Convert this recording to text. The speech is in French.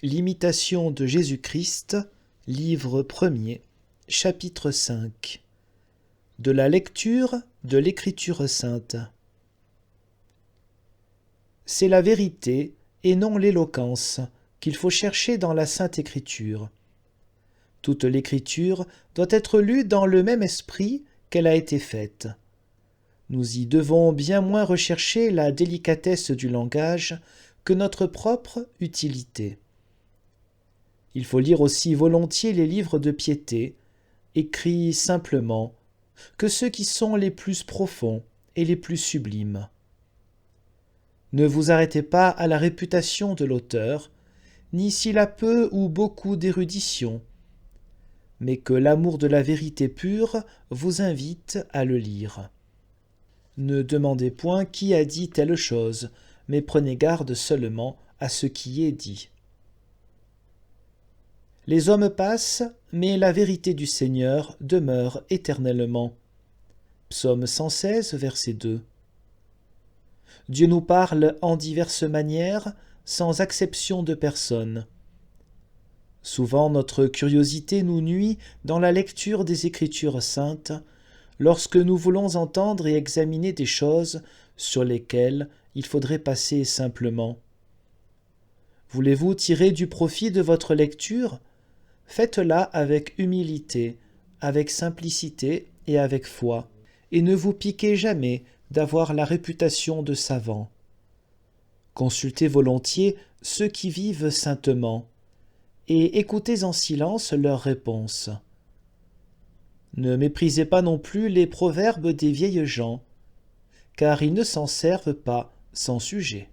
L'imitation de Jésus-Christ, livre 1er, chapitre 5. De la lecture de l'Écriture sainte. C'est la vérité et non l'éloquence qu'il faut chercher dans la Sainte Écriture. Toute l'Écriture doit être lue dans le même esprit qu'elle a été faite. Nous y devons bien moins rechercher la délicatesse du langage que notre propre utilité. Il faut lire aussi volontiers les livres de piété, écrits simplement, que ceux qui sont les plus profonds et les plus sublimes. Ne vous arrêtez pas à la réputation de l'auteur, ni s'il a peu ou beaucoup d'érudition, mais que l'amour de la vérité pure vous invite à le lire. Ne demandez point qui a dit telle chose, mais prenez garde seulement à ce qui est dit. Les hommes passent, mais la vérité du Seigneur demeure éternellement. Psaume 116, verset 2. Dieu nous parle en diverses manières, sans acception de personne. Souvent notre curiosité nous nuit dans la lecture des Écritures saintes, lorsque nous voulons entendre et examiner des choses sur lesquelles il faudrait passer simplement. Voulez-vous tirer du profit de votre lecture ? Faites-la avec humilité, avec simplicité et avec foi, et ne vous piquez jamais d'avoir la réputation de savant. Consultez volontiers ceux qui vivent saintement, et écoutez en silence leurs réponses. Ne méprisez pas non plus les proverbes des vieilles gens, car ils ne s'en servent pas sans sujet.